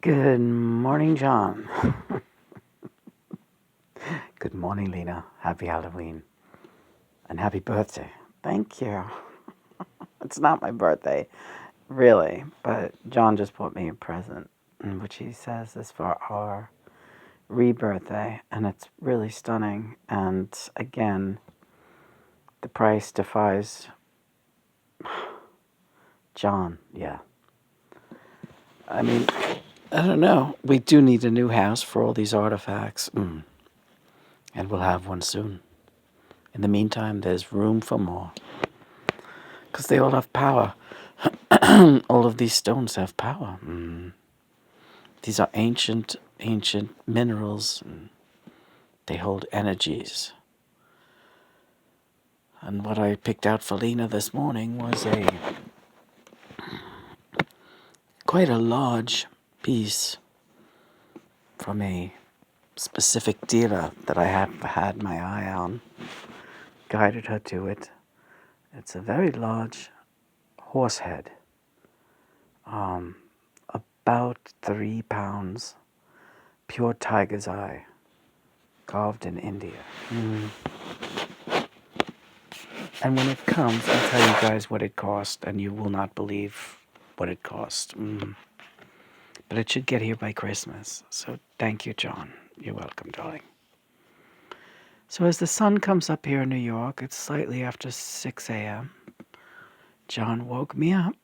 Good morning, John. Good morning, Lena. Happy Halloween. And happy birthday. Thank you. It's not my birthday, really, but John just bought me a present, which he says is for our rebirthday, and it's really stunning. And again, the price defies John. Yeah. I mean, I don't know. We do need a new house for all these artifacts, and we'll have one soon. In the meantime, there's room for more. Because they all have power. All of these stones have power. These are ancient minerals. They hold energies. And what I picked out for Lena this morning was quite a large piece from a specific dealer that I have had my eye on. Guided her to it. It's a very large horse head. About 3 pounds. Pure tiger's eye. Carved in India. And when it comes, I'll tell you guys what it cost, and you will not believe what it cost. But it should get here by Christmas. So thank you, John. You're welcome, darling. So as the sun comes up here in New York, it's slightly after 6 a.m. John woke me up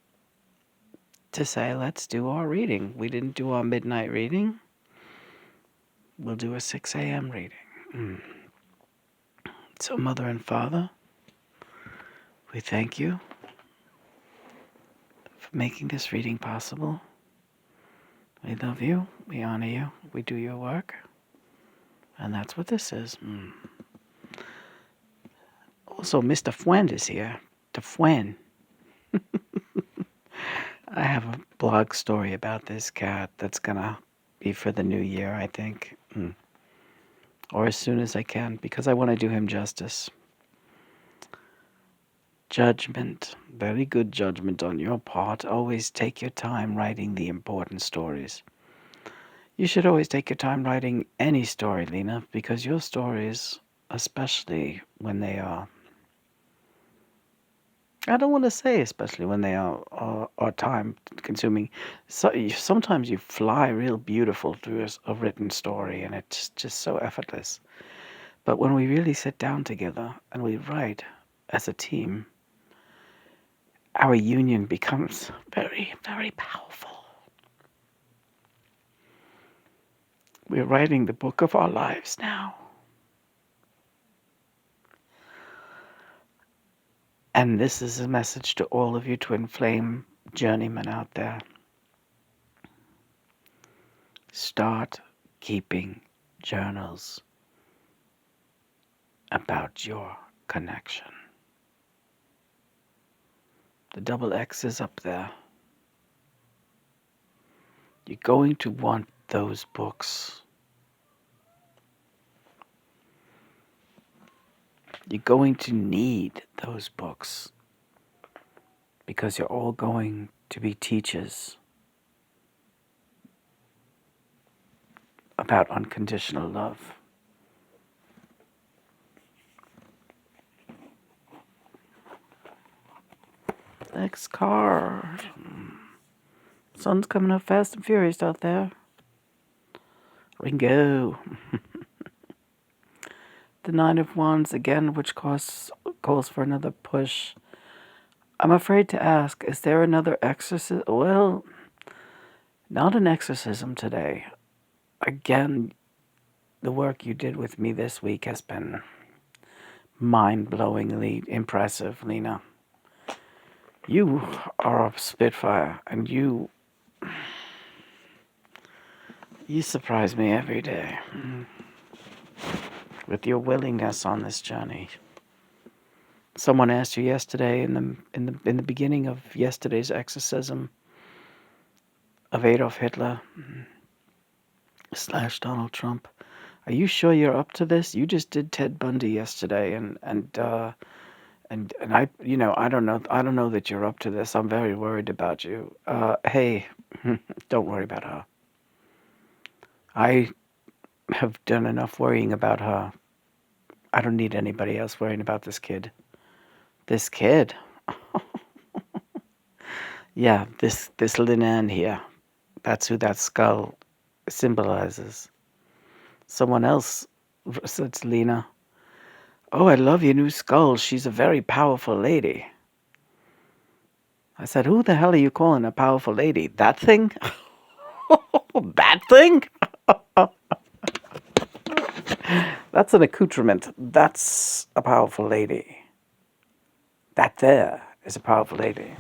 to say, let's do our reading. We didn't do our midnight reading. We'll do a 6 a.m. reading. So, Mother and Father, we thank you for making this reading possible. We love you. We honor you. We do your work. And that's what this is. Also, Mr. Fwen is here. The Fwen. I have a blog story about this cat that's going to be for the new year, I think. Or as soon as I can, because I want to do him justice. Judgment. Very good judgment on your part. Always take your time writing the important stories. You should always take your time writing any story, Lena, because your stories, especially when they are, I don't want to say especially when they are time consuming. So, sometimes you fly real beautiful through a written story and it's just so effortless. But when we really sit down together and we write as a team, our union becomes very, very powerful. We're writing the book of our lives now. And this is a message to all of you twin flame journeymen out there. Start keeping journals about your connection. The double X is up there. You're going to want those books. You're going to need those books because you're all going to be teachers about unconditional love. Next card. Sun's coming up fast and furious out there. Ringo. The Nine of Wands again, which calls for another push. I'm afraid to ask, is there another exorcism? Well, not an exorcism today. Again, the work you did with me this week has been mind-blowingly impressive, Lena. You are a spitfire, and you surprise me every day with your willingness on this journey. Someone asked you yesterday in the beginning of yesterday's exorcism of Adolf Hitler / Donald Trump. Are you sure you're up to this? You just did Ted Bundy yesterday, and I, I don't know that you're up to this. I'm very worried about you. Hey, don't worry about her. I have done enough worrying about her. I don't need anybody else worrying about this kid. This kid? Yeah, this Lena here. That's who that skull symbolizes. Someone else said, Lena, "Oh, I love your new skull. She's a very powerful lady." I said, "Who the hell are you calling a powerful lady? That thing?" That thing? That's an accoutrement. That's a powerful lady. That there is a powerful lady.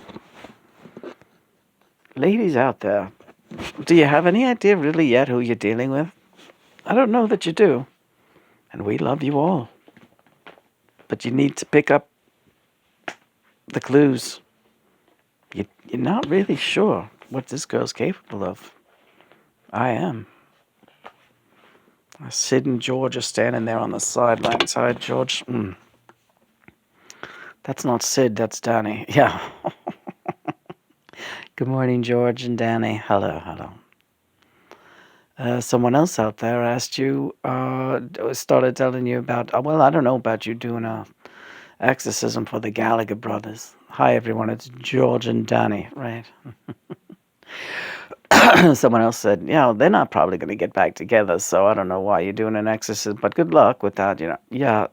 Ladies out there, do you have any idea really yet who you're dealing with? I don't know that you do. And we love you all. But you need to pick up the clues. You're not really sure what this girl's capable of. I am. Sid and George are standing there on the sidelines. Hi, George. That's not Sid, that's Danny. Yeah. Good morning, George and Danny. Hello, hello. Someone else out there asked you, started telling you about, well, I don't know about you doing a exorcism for the Gallagher brothers. Hi, everyone. It's George and Danny, right? Someone else said, they're not probably going to get back together, so I don't know why you're doing an exorcism, but good luck with that, Yeah,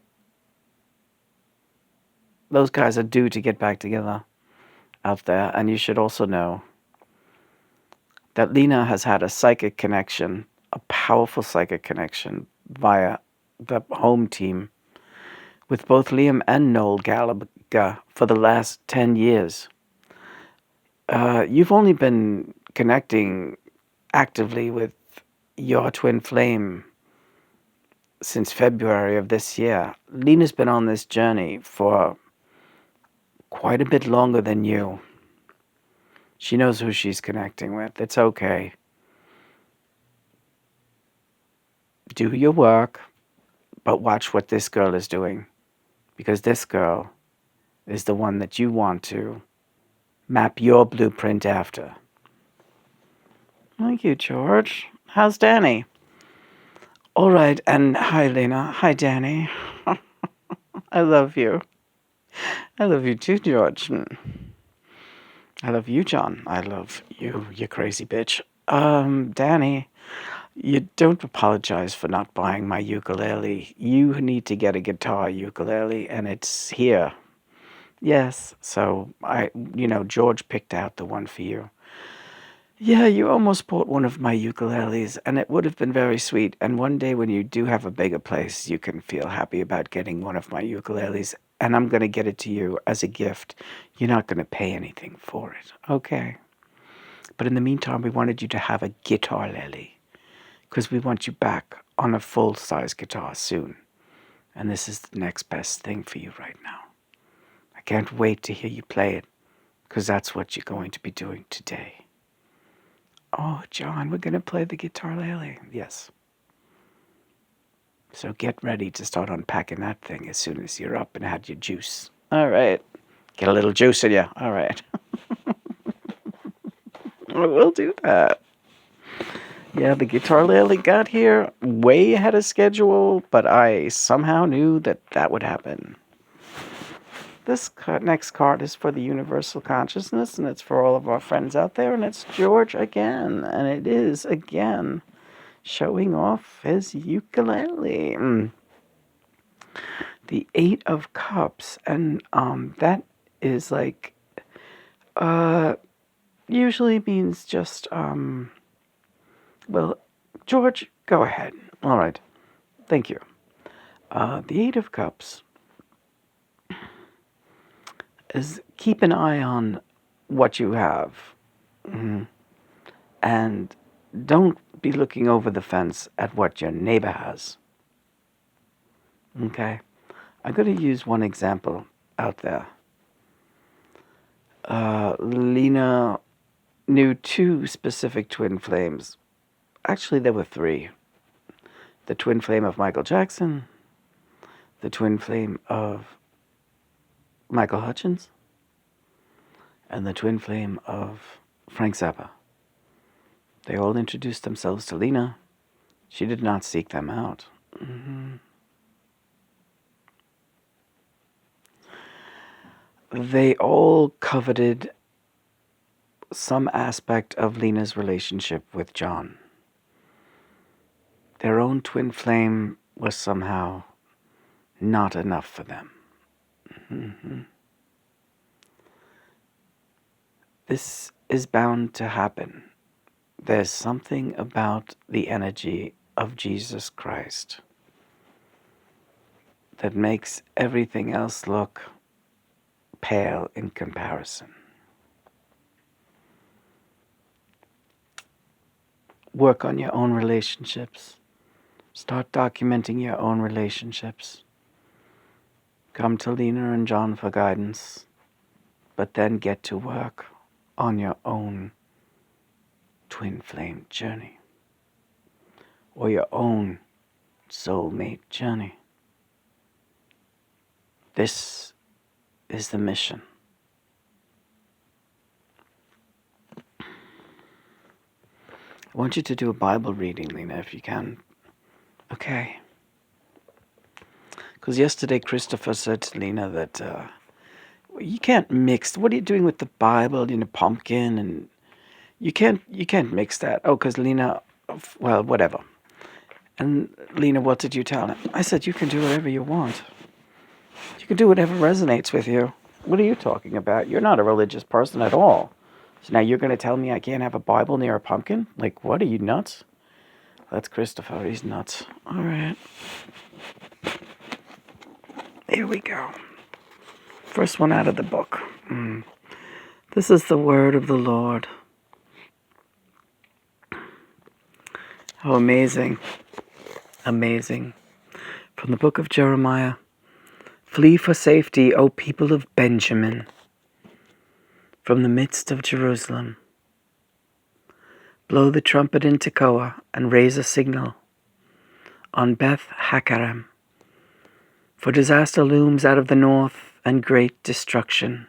those guys are due to get back together out there, and you should also know that Lena has had a psychic connection, a powerful psychic connection via the home team with both Liam and Noel Gallagher for the last 10 years. You've only been connecting actively with your twin flame since February of this year. Lena's been on this journey for quite a bit longer than you. She knows who she's connecting with. It's okay. Do your work, but watch what this girl is doing. Because this girl is the one that you want to map your blueprint after. Thank you, George. How's Danny? All right, and hi, Lena. Hi, Danny. I love you. I love you too, George. I love you, John. I love you, you crazy bitch. Danny, you don't apologize for not buying my ukulele. You need to get a guitar ukulele, and it's here. Yes, so George picked out the one for you. Yeah, you almost bought one of my ukuleles, and it would have been very sweet. And one day when you do have a bigger place, you can feel happy about getting one of my ukuleles, and I'm going to get it to you as a gift. You're not going to pay anything for it, okay? But in the meantime, we wanted you to have a guitar lily, because we want you back on a full-size guitar soon. And this is the next best thing for you right now. I can't wait to hear you play it, because that's what you're going to be doing today. Oh, John, we're going to play the guitar lily. Yes. So get ready to start unpacking that thing as soon as you're up and had your juice. All right. Get a little juice in you. All right. We'll do that. Yeah, the guitar lily got here way ahead of schedule, but I somehow knew that that would happen. This next card is for the universal consciousness, and it's for all of our friends out there, and it's George again, and it is, again, showing off his ukulele. The Eight of Cups, and that is like, usually means just, well, George, go ahead. All right, thank you. The Eight of Cups is keep an eye on what you have. And don't be looking over the fence at what your neighbor has. Okay? I'm going to use one example out there. Lena knew two specific twin flames. Actually, there were three. The twin flame of Michael Jackson, the twin flame of Michael Hutchins, and the twin flame of Frank Zappa. They all introduced themselves to Lena, She did not seek them out. They all coveted some aspect of Lena's relationship with John. Their own twin flame was somehow not enough for them. This is bound to happen. There's something about the energy of Jesus Christ that makes everything else look pale in comparison. Work on your own relationships. Start documenting your own relationships. Come to Lena and John for guidance, but then get to work on your own twin flame journey, or your own soulmate journey. This is the mission. I want you to do a Bible reading, Lena, if you can. Okay. Because yesterday Christopher said to Lena that you can't mix. What are you doing with the Bible, pumpkin, and you can't mix that. Oh, because Lena, well, whatever. And Lena, what did you tell him? I said, you can do whatever you want. You can do whatever resonates with you. What are you talking about? You're not a religious person at all. So now you're going to tell me I can't have a Bible near a pumpkin? Like, what, are you nuts? That's Christopher. He's nuts. All right. Here we go. First one out of the book. This is the word of the Lord. How amazing. Amazing. From the book of Jeremiah. Flee for safety, O people of Benjamin, from the midst of Jerusalem. Blow the trumpet in Tekoa and raise a signal on Beth Hakkerem. For disaster looms out of the north and great destruction.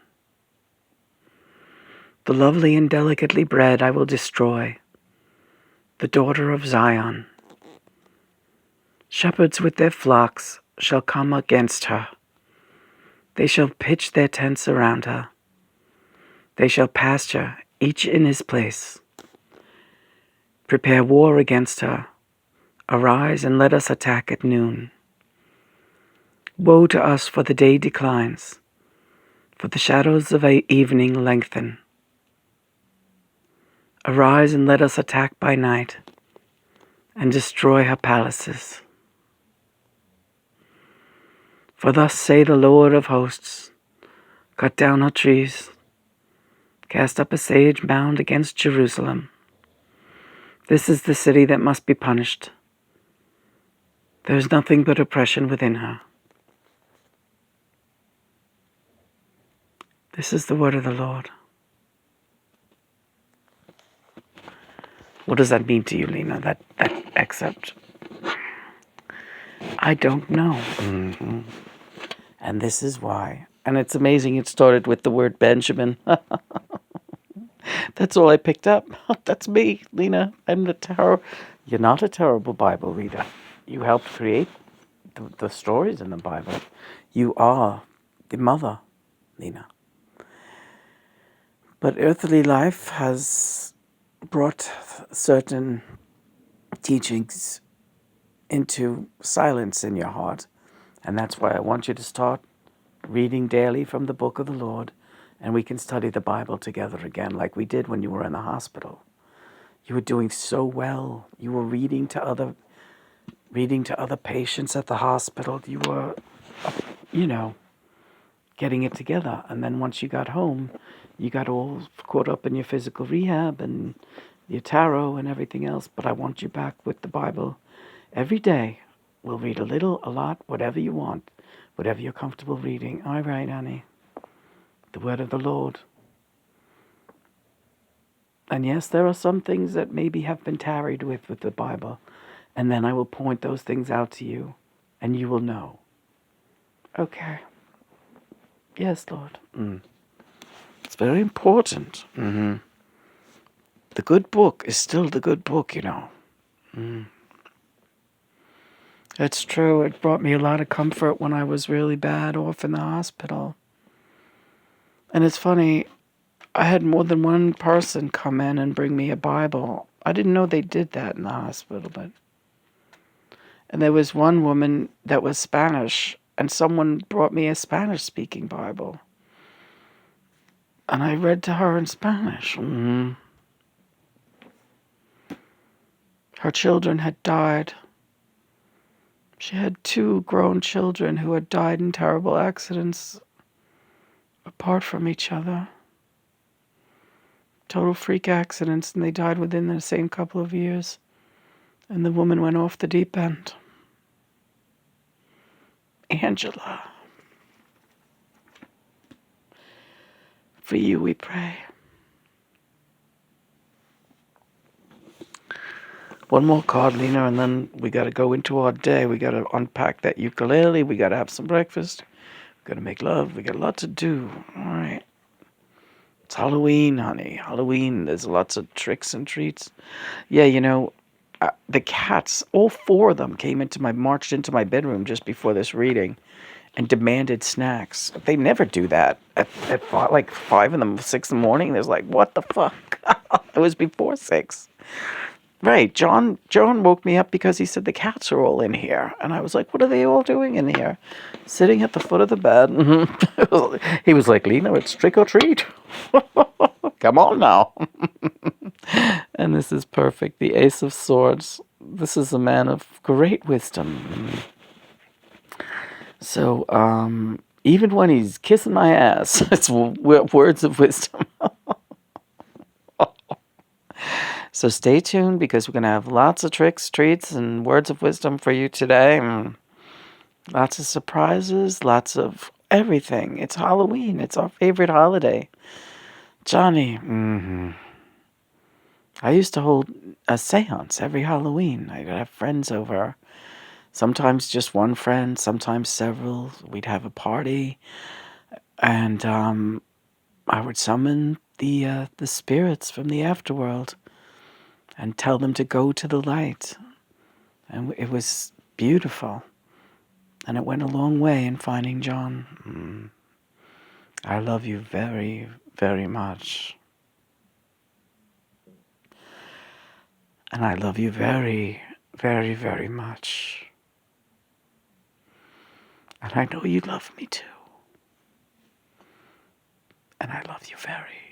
The lovely and delicately bred I will destroy, the daughter of Zion. Shepherds with their flocks shall come against her. They shall pitch their tents around her. They shall pasture, each in his place. Prepare war against her. Arise and let us attack at noon. Woe to us, for the day declines, for the shadows of evening lengthen. Arise and let us attack by night, and destroy her palaces. For thus say the Lord of hosts, cut down her trees, cast up a sage mound against Jerusalem. This is the city that must be punished. There is nothing but oppression within her. This is the word of the Lord. What does that mean to you, Lena, that excerpt? I don't know. And this is why. And it's amazing it started with the word Benjamin. That's all I picked up. That's me, Lena. You're not a terrible Bible reader. You helped create the stories in the Bible. You are the mother, Lena. But earthly life has brought certain teachings into silence in your heart. And that's why I want you to start reading daily from the book of the Lord, and we can study the Bible together again like we did when you were in the hospital. You were doing so well. You were reading to other patients at the hospital. You were, getting it together. And then once you got home, you got all caught up in your physical rehab and your tarot and everything else. But I want you back with the Bible every day. We'll read a little, a lot, whatever you want, whatever you're comfortable reading. All right, honey. The word of the Lord. And yes, there are some things that maybe have been tarried with the Bible. And then I will point those things out to you, and you will know. Okay. Yes, Lord. It's very important. The good book is still the good book, It's true. It brought me a lot of comfort when I was really bad off in the hospital. And it's funny, I had more than one person come in and bring me a Bible. I didn't know they did that in the hospital, but... And there was one woman that was Spanish, and someone brought me a Spanish-speaking Bible. And I read to her in Spanish. Her children had died. She had 2 grown children who had died in terrible accidents apart from each other. Total freak accidents, and they died within the same couple of years. And the woman went off the deep end. Angela, for you we pray. One more card, Lena, and then we got to go into our day. We got to unpack that ukulele. We got to have some breakfast. We got to make love. We got a lot to do. All right. It's Halloween, honey. Halloween. There's lots of tricks and treats. Yeah, the cats, all 4 of them marched into my bedroom just before this reading and demanded snacks. They never do that at 5 in the 6 in the morning. There's like, what the fuck? It was before 6. Right, John woke me up because he said the cats are all in here. And I was like, what are they all doing in here? Sitting at the foot of the bed. He was like, Lena, it's trick or treat. Come on now. And this is perfect. The Ace of Swords. This is a man of great wisdom. So, even when he's kissing my ass, it's words of wisdom. So stay tuned, because we're going to have lots of tricks, treats, and words of wisdom for you today. Lots of surprises, lots of everything. It's Halloween. It's our favorite holiday. Johnny, I used to hold a seance every Halloween. I'd have friends over. Sometimes just one friend, sometimes several. We'd have a party. And I would summon the spirits from the afterworld and tell them to go to the light. And it was beautiful. And it went a long way in finding John. I love you very, very much. And I love you very, very, very much. And I know you love me too. And I love you very,